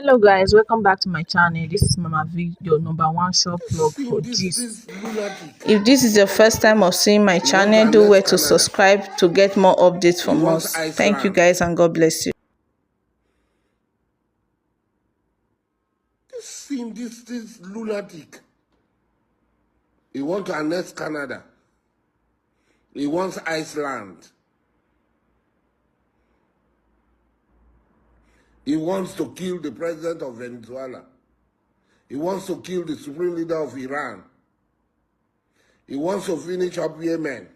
Hello guys, welcome back to my channel. This is Mama V, your number one shop blog for This lunatic. If this is your first time of seeing my channel, do well to subscribe to get more updates from us. Thank you guys and God bless you. This lunatic. He wants to annex Canada. He wants Iceland. He wants to kill the president of Venezuela. He wants to kill the supreme leader of Iran. He wants to finish up Yemen.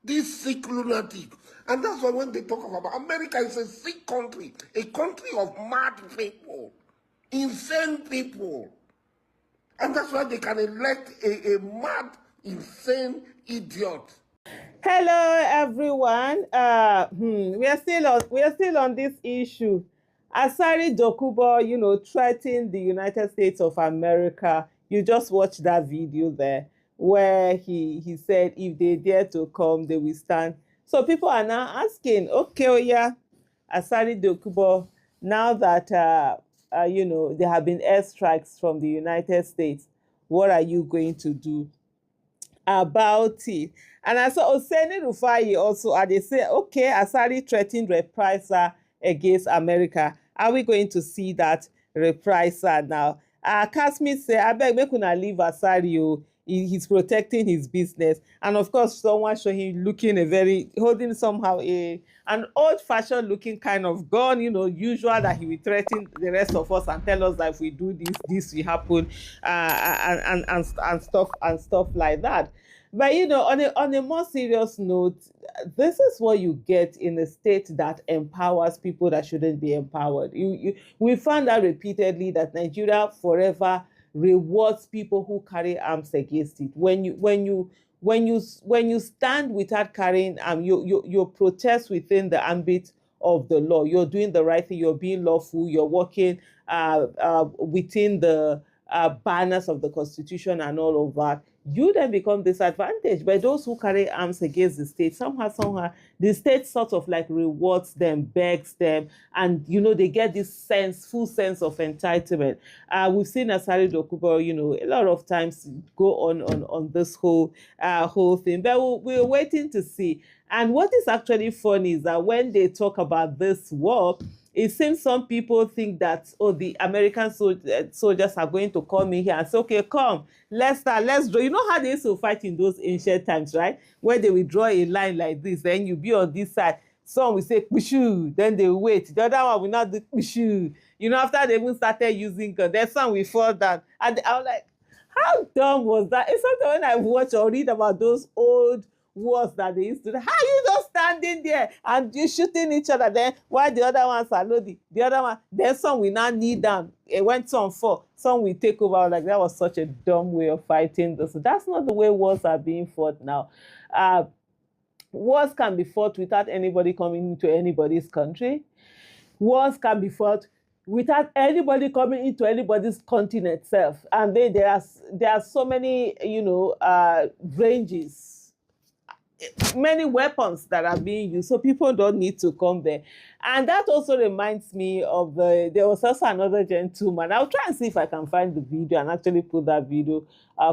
This sick lunatic. And that's why when they talk about America, is a sick country, a country of mad people, insane people. And that's why they can elect a mad, insane idiot. Hello, everyone. We are still on this issue. Asari Dokubo, threatened the United States of America. You just watched that video there where he said if they dare to come, they will stand. So people are now asking, okay, oh yeah, Asari Dokubo, now that there have been airstrikes from the United States, what are you going to do about it? And I saw Oseni Rufai also, and they say, okay, Asari threatened reprisal against America. Are we going to see that reprisal now? Kasmi say, I beg, make una leave Asari. He's protecting his business. And of course, someone show him holding somehow an old-fashioned looking kind of gun, usual that he will threaten the rest of us and tell us that if we do this will happen, and stuff like that. But on a more serious note, this is what you get in a state that empowers people that shouldn't be empowered. We found out repeatedly that Nigeria forever rewards people who carry arms against it. When you stand without carrying you protest within the ambit of the law. You're doing the right thing. You're being lawful. You're working within the banners of the Constitution and all of that. You then become disadvantaged by those who carry arms against the state. Somehow, the state sort of like rewards them, begs them, and they get this full sense of entitlement. We've seen Asari Dokubo, a lot of times go on this whole thing, but we're waiting to see. And what is actually funny is that when they talk about this war, it seems some people think that, the American soldiers are going to come in here and say, okay, come, let's start, let's draw. You know how they used to fight in those ancient times, right? Where they will draw a line like this, then you be on this side. Some will say, Kushu, then they wait. The other one will not do Kushu. After they even started using gun, then some will fall down. And I was like, how dumb was that? It's something when I watch or read about those old wars that they used to do. How you just standing there and you shooting each other, then while the other ones are loading, the other one, then some will now kneel down. When some fall, some will take over. Like, that was such a dumb way of fighting this. So that's not the way wars are being fought now. Wars can be fought without anybody coming into anybody's country. Wars can be fought without anybody coming into anybody's continent itself. And then there are so many, ranges, many weapons that are being used, so people don't need to come there. And that also reminds me of there was also another gentleman. I'll try and see if I can find the video and actually put that video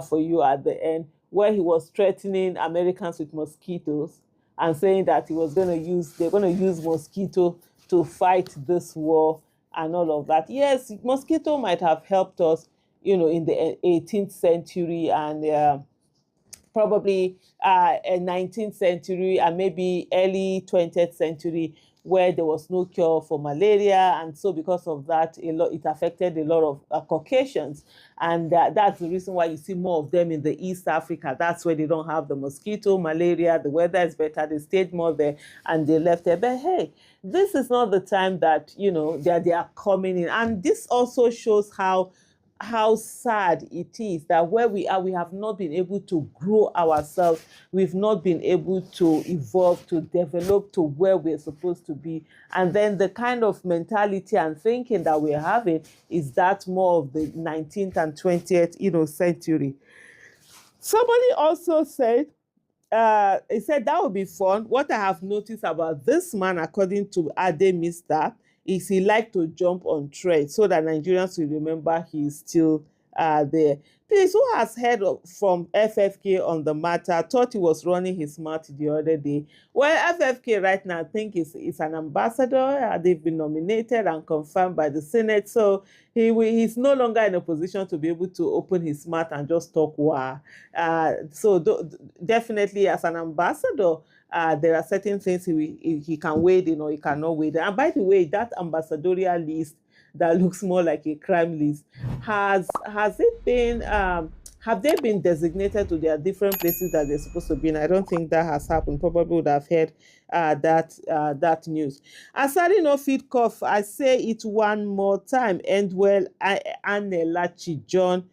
for you at the end, where he was threatening Americans with mosquitoes and saying that they're going to use mosquito to fight this war and all of that. Yes, mosquito might have helped us, in the 18th century and probably 19th century and maybe early 20th century, where there was no cure for malaria. And so because of that, it affected a lot of Caucasians. And that's the reason why you see more of them in the East Africa. That's where they don't have the mosquito, malaria, the weather is better, they stayed more there and they left there. But hey, this is not the time that, they are coming in. And this also shows how sad it is that where we are, we have not been able to grow ourselves. We've not been able to evolve, to develop to where we're supposed to be. And then the kind of mentality and thinking that we're having is that more of the 19th and 20th, century. Somebody also said, he said that would be fun. What I have noticed about this man, according to Ade Mister, is he like to jump on threads so that Nigerians will remember he's still there. Please, who has heard from FFK on the matter? Thought he was running his mouth the other day. Well, FFK right now, I think is an ambassador. They've been nominated and confirmed by the Senate, so he's no longer in a position to be able to open his mouth and just talk wow. Definitely, as an ambassador, there are certain things he can wade in or he cannot wade in. And by the way, that ambassadorial list that looks more like a crime list, has it been have they been designated to their different places that they're supposed to be in? I don't think that has happened. Probably would have heard that news. Asari no fit cough. I say it one more time. And well, Anelachi John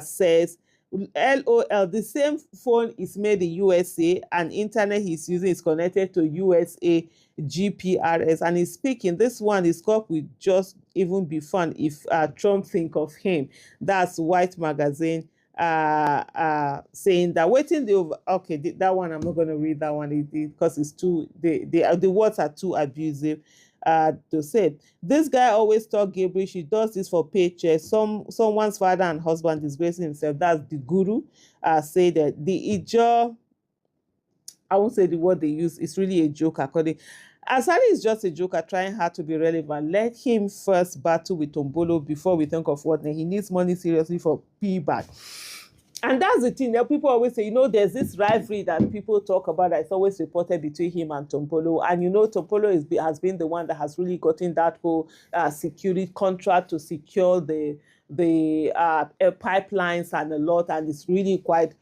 says, LOL, the same phone is made in USA and internet he's using is connected to USA GPRS and he's speaking. This one is called will just even be fun if Trump think of him. That's White Magazine saying that waiting that one I'm not going to read that one because it's too the words are too abusive to say. This guy always talk Gabriel. She does this for paycheck. Someone's father and husband disgracing himself. That's the guru. Say that the Ijo, I won't say the word they use. It's really a joke according. Asari is just a joker trying hard to be relevant. Let him first battle with Tombolo before we think of what he needs money seriously for payback. And that's the thing that people always say, there's this rivalry that people talk about that's always reported between him and Tompolo. And Tompolo has been the one that has really gotten that whole security contract to secure the pipelines and a lot. And it's really quite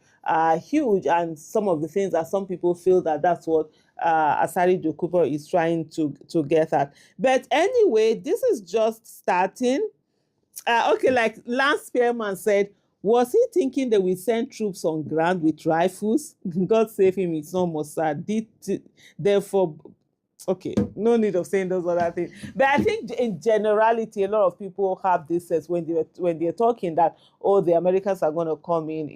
huge. And some of the things that some people feel that's what Asari Dokubo is trying to get at. But anyway, this is just starting. Like Lance Spearman said, was he thinking that we send troops on ground with rifles? God save him, it's not Mossad. Therefore, okay, no need of saying those other things. But I think in generality, a lot of people have this sense when they're talking that, the Americans are going to come in,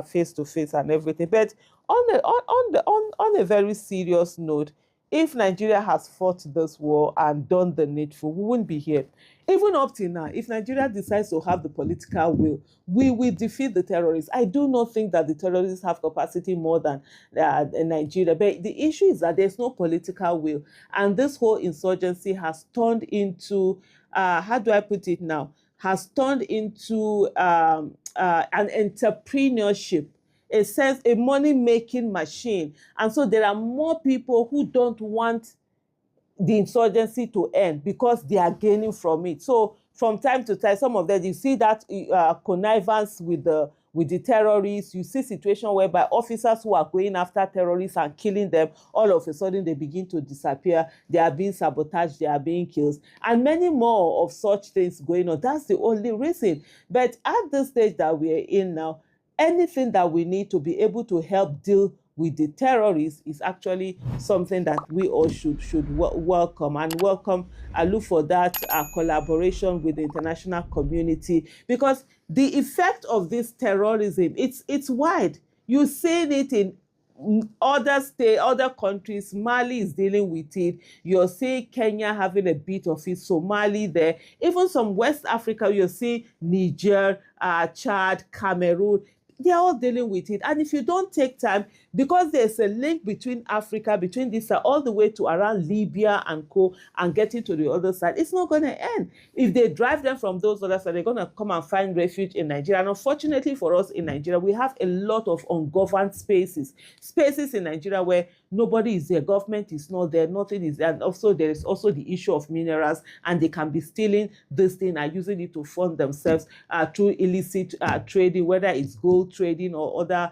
face to face and everything. But on a very serious note, if Nigeria has fought this war and done the needful, we wouldn't be here. Even up till now, if Nigeria decides to have the political will, we will defeat the terrorists. I do not think that the terrorists have capacity more than Nigeria. But the issue is that there's no political will. And this whole insurgency has turned into, how do I put it now? Has turned into an entrepreneurship. A money-making machine. And so there are more people who don't want the insurgency to end because they are gaining from it. So from time to time, some of them, you see that connivance with the terrorists. You see situations whereby officers who are going after terrorists and killing them, all of a sudden they begin to disappear. They are being sabotaged. They are being killed. And many more of such things going on. That's the only reason. But at the stage that we are in now, anything that we need to be able to help deal with the terrorists is actually something that we all should welcome I look for that collaboration with the international community, because the effect of this terrorism, it's wide. You've seen it in other countries. Mali is dealing with it. You're seeing Kenya having a bit of it, Somali there. Even some West Africa, you're seeing Niger, Chad, Cameroon. They're all dealing with it. And if you don't take time, because there's a link between Africa, between this all the way to around Libya and and getting to the other side, it's not going to end. If they drive them from those other sides, they're going to come and find refuge in Nigeria. And unfortunately for us in Nigeria, we have a lot of ungoverned spaces in Nigeria where nobody is there, government is not there, nothing is there. And also there is also the issue of minerals, and they can be stealing this thing and using it to fund themselves through illicit trading, whether it's gold trading or other